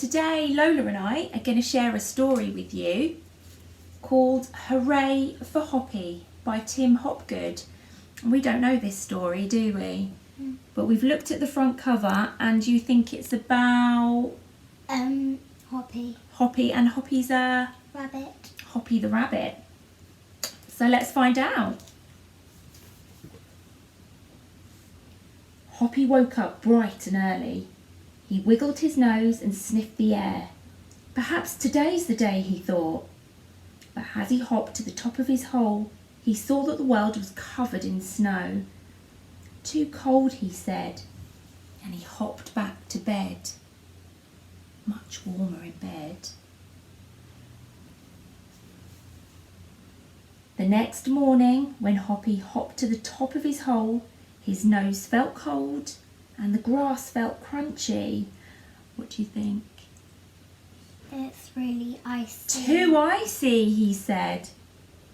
today Lola and I are going to share a story with you called Hooray for Hoppy by Tim Hopgood. We don't know this story, do we? But we've looked at the front cover and you think it's about... Hoppy. Hoppy, and Hoppy's a... Rabbit. Hoppy the rabbit. So let's find out. Hoppy woke up bright and early. He wiggled his nose and sniffed the air. Perhaps today's the day, he thought. But as he hopped to the top of his hole, he saw that the world was covered in snow. Too cold, he said, and he hopped back to bed. Much warmer in bed. The next morning, when Hoppy hopped to the top of his hole, his nose felt cold and the grass felt crunchy. What do you think? It's really icy. Too icy, he said,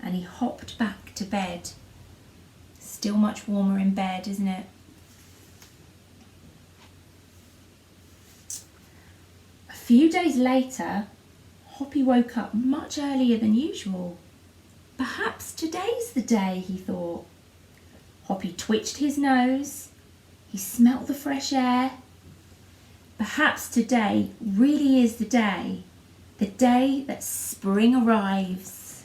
and he hopped back to bed. Still much warmer in bed, isn't it? A few days later, Hoppy woke up much earlier than usual. Perhaps today's the day, he thought. Hoppy twitched his nose. He smelt the fresh air. Perhaps today really is the day that spring arrives.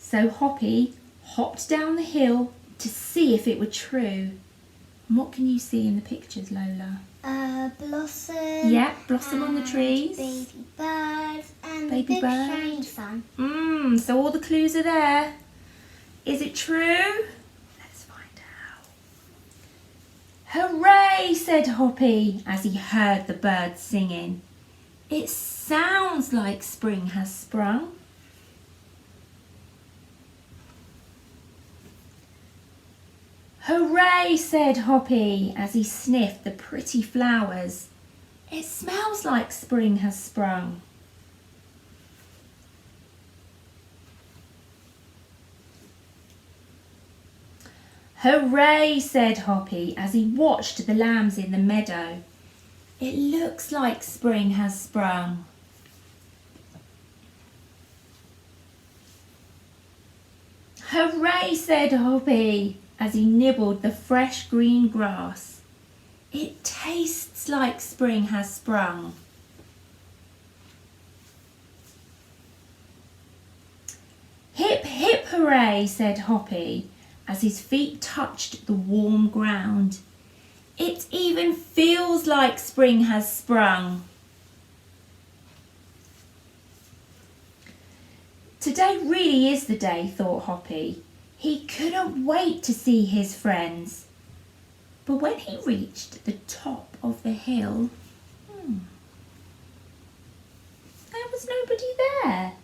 So Hoppy hopped down the hill to see if it were true. And what can you see in the pictures, Lola? Blossom. Yeah, blossom on the trees. Baby birds and Baby the big bird. shiny sun. So all the clues are there. Is it true? Let's find out. Hooray, said Hoppy as he heard the birds singing. It sounds like spring has sprung. Hooray, said Hoppy as he sniffed the pretty flowers. It smells like spring has sprung. Hooray, said Hoppy as he watched the lambs in the meadow. It looks like spring has sprung. Hooray, said Hoppy as he nibbled the fresh green grass. It tastes like spring has sprung. Hip, hip, hooray, said Hoppy as his feet touched the warm ground. It even feels like spring has sprung. Today really is the day, thought Hoppy. He couldn't wait to see his friends. But when he reached the top of the hill, there was nobody there.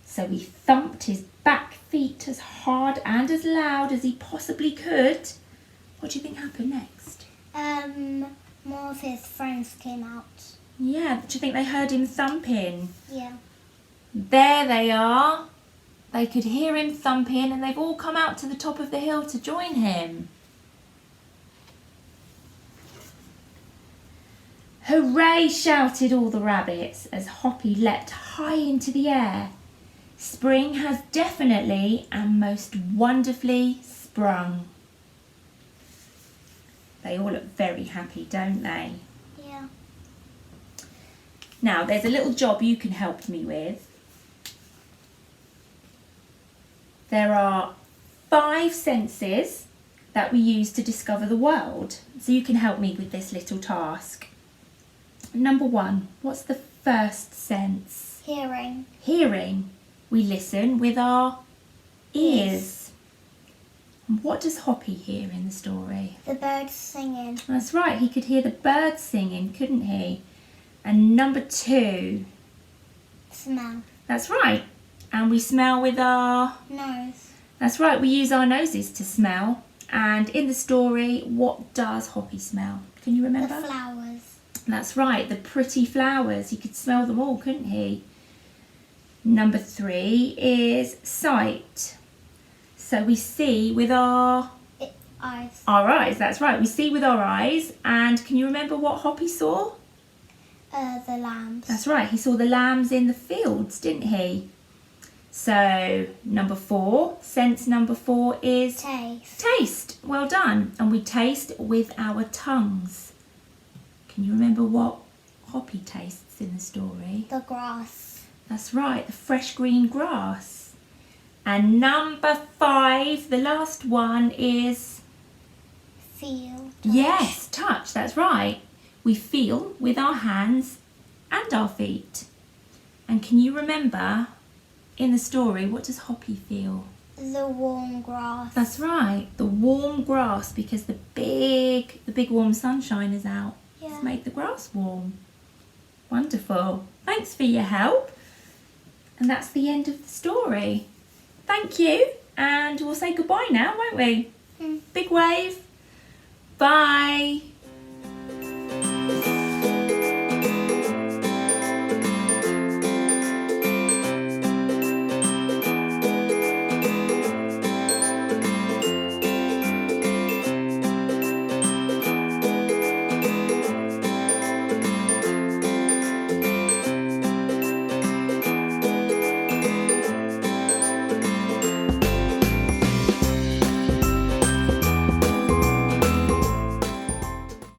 So he thumped his back feet as hard and as loud as he possibly could. What do you think happened next? More of his friends came out. Yeah, do you think they heard him thumping? Yeah. There they are. They could hear him thumping and they've all come out to the top of the hill to join him. Hooray, shouted all the rabbits as Hoppy leapt high into the air. Spring has definitely and most wonderfully sprung. They all look very happy, don't they? Yeah. Now, there's a little job you can help me with. There are 5 senses that we use to discover the world. So you can help me with this little task. Number 1, what's the first sense? Hearing. Hearing. We listen with our ears. And what does Hoppy hear in the story? The birds singing. That's right, he could hear the birds singing, couldn't he? And number 2. Smell. That's right. And we smell with our... Nose. That's right, we use our noses to smell. And in the story, what does Hoppy smell? Can you remember? The flowers. That's right, the pretty flowers. He could smell them all, couldn't he? Number 3 is sight. So we see with our eyes. Our eyes, that's right. We see with our eyes. And can you remember what Hoppy saw? The lambs. That's right. He saw the lambs in the fields, didn't he? So, number 4, sense number 4 is Taste. taste. Well done. And we taste with our tongues. Can you remember what Hoppy tastes in the story? The grass. That's right, the fresh green grass. And number 5, the last one is... Feel. Yes, touch, that's right. We feel with our hands and our feet. And can you remember in the story, what does Hoppy feel? The warm grass. That's right, the warm grass, because the big warm sunshine is out. Yeah. It's made the grass warm. Wonderful. Thanks for your help. And that's the end of the story. Thank you. And we'll say goodbye now, won't we? Big wave. Bye.